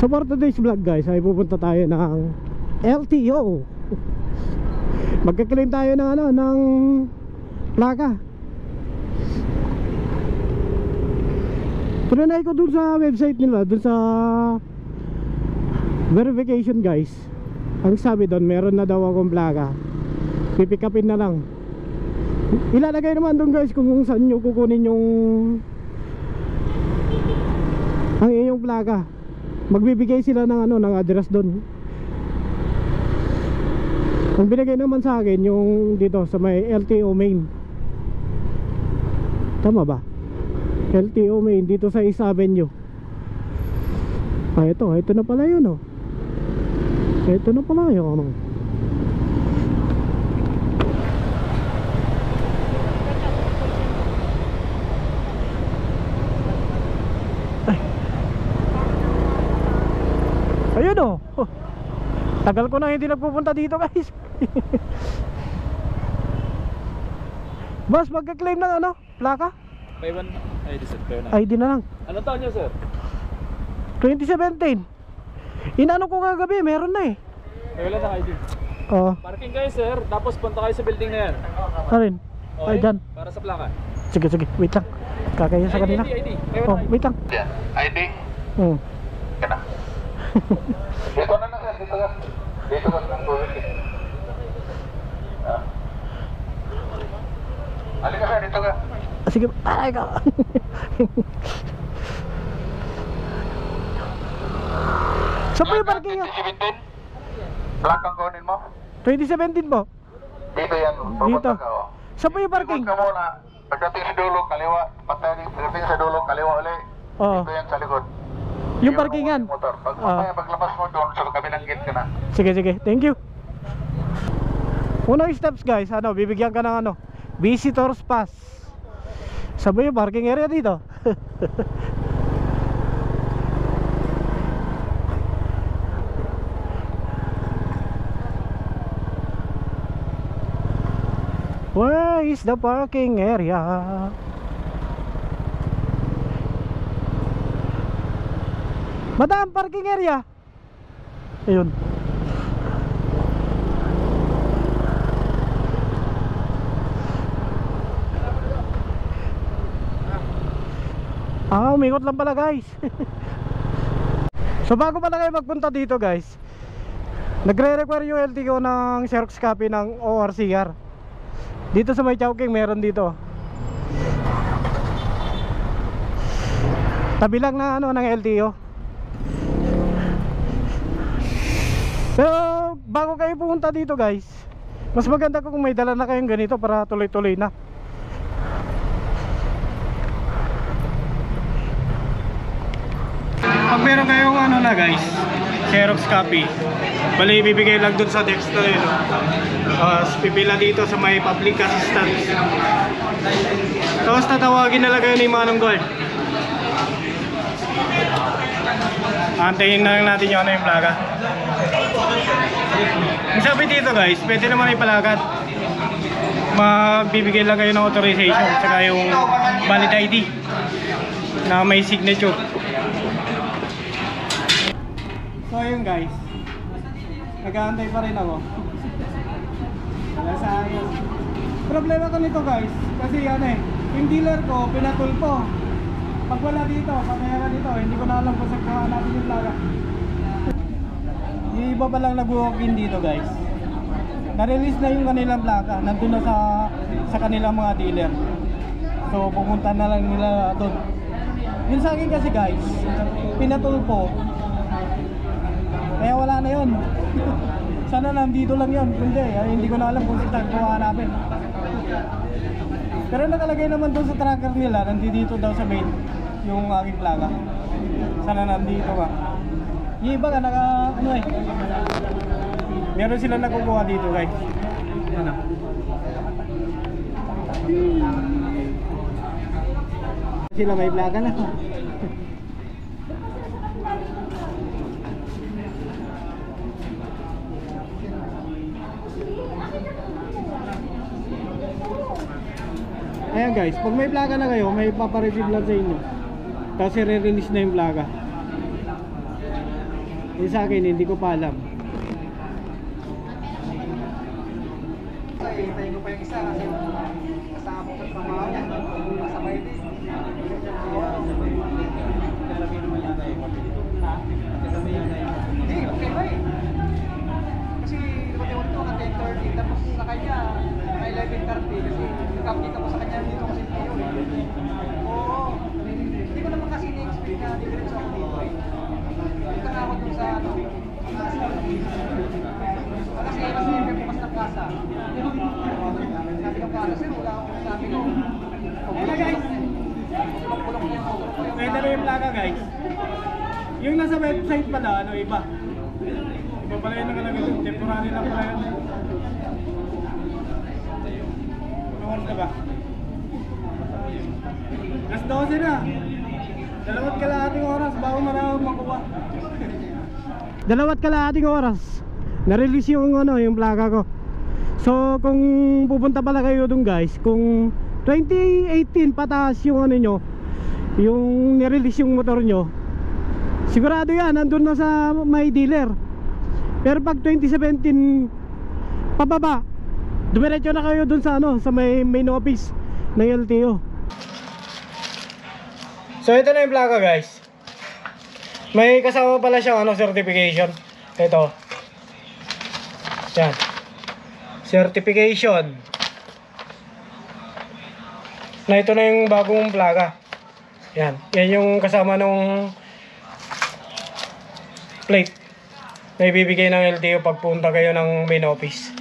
So for today's vlog guys ay pupunta tayo ng LTO. Magka-claim tayo ng ano, ng plaka. Tunay ko dun sa website nila, dun sa verification guys. Ang sabi doon, meron na daw akong plaka. Pipick upin na lang. Ilalagay naman doon guys kung saan nyo kukunin yung ang iyong plaka. Magbibigay sila ng ano, ng address doon. Ang binigay naman sa akin yung dito sa may LTO main. Tama ba? LTO main dito sa East Avenue. Ah, ito na pala yun, oh. Ito na pala yun, ano. Ayun, oh. Tagal ko na hindi nagpupunta dito guys. Boss, magka-claim ng ano? Plaka? May one ID sir, kayo na. ID na lang. Anong taon niyo sir? 2017. Inano ko kagabi, meron na eh. May wala na ID. Oo. Parking kayo sir, tapos punta kayo sa building na yan. Alin? Ay, dyan. Para sa plaka. Sige, wait lang. Kakaya sa kanila. ID. Oh, wait lang. ID? Yan na. Dito na sir, dito ka. Dito ka ng tulog eh. Halika sir, dito ka. Sige, ay ka. Saan po yung parking nyo? 2017? Plakang kunin mo? 2017 po? Dito yan. Dito. Saan po yung parking? Ikot ka muna. Pagdating sa dulo, kaliwa. Pagdating sa dulo, kaliwa ulit. Oo. Dito yan sa likod. Yung parkingan? Motor. Paglabas mo doon, sa kabilang gate ka na. Sige, thank you. Unang steps guys, ano, bibigyan ka ng ano, visitors pass. Sabi yung parking area dito. Where is the parking area? Madam, parking area. Ayun. Ah, umikot lang pala guys. So bago pala kayo magpunta dito guys, nagre-require yung LTO ng Xerox copy ng ORCR. Dito sa may Chowking meron dito. Tabi lang na ano ng LTO. So bago kayo pumunta dito guys, mas maganda kung may dala na kayong ganito para tuloy-tuloy na. Pag meron kayong ano na guys, Xerox copy, bali ibibigay lang dun sa desk na yun. Pipila dito sa may public assistance. Tapos tatawagin na lang kayo ni Manong Guard. Antayin na lang natin yung ano yung plaga. Ang sabi dito guys, pwede naman ipalagat. Mabibigay lang kayo ng authorization saka yung valid ID na may signature. So ayun guys, nag-aantay pa rin ako. Wala sa ayos. Problema ko nito guys, kasi ano eh, yung dealer ko pinatulpo. Pag wala dito, pamera dito, hindi ko na alam kung saan natin yung plaga. Yung iba pa lang nag-walk-in dito guys. Na-release na yung kanilang plaga, nandun na sa kanilang mga dealer. So pupunta na lang nila doon. Yun sa akin kasi guys, pinatulpo. Kaya wala na yun. Sana nandito lang yun. Hindi ko na alam kung saan ko hanapin. Pero nakalagay naman doon sa tracker nila, nandito daw sa main yung aking plaga. Sana nandito ka. Yung iba ka ano eh, meron sila nakukuha dito guys. Ano? Sila may plaga na. Ayan guys, pag may plaga na kayo, may papareceive lang sa inyo. Tapos i-release na yung plaga. Yung sa akin, hindi ko pa alam. Hintayin ko pa yung isa kasi kasama ko sa trabaho niya. Kasabay din. Hindi, okay ba eh. Kasi lumating ko ka 10:30 tapos sa kanya na 11:30 kasi nakapita ko sa kanya dito kasi tayo eh. Oo. Hindi ko naman kasi ni-expect na diretso ako dito eh. Dito na ako dun sa ano. Kasi may bukas ng kasa. Sabi ng kasa, sir, wala akong sabi ko. Ayun guys. Kulong niya ako. Pwede rin yung plaka guys. Yung nasa website pala, ano iba. Iba pala yung nakalagay doon. Temporary lang pala yun. Ano ka ba? Alas 12 na. 2 kalahating oras bago maraming makuha. 2 kalahating oras. Na-release yung ano, yung plaka ko. So kung pupunta pala kayo doon guys, kung 2018 pataas yung ano nyo, yung nirelease yung motor nyo, sigurado yan, nandun na sa may dealer. Pero pag 2017 pababa, dumiretso na kayo dun sa ano, sa may main office ng LTO. So ito na yung plaka guys. May kasama pala siyang ano, certification. Ito. Yan. Certification. Na ito na yung bagong plaka. Yan. Yan yung kasama nung plate na ibibigay ng LTO pag punta kayo ng main office.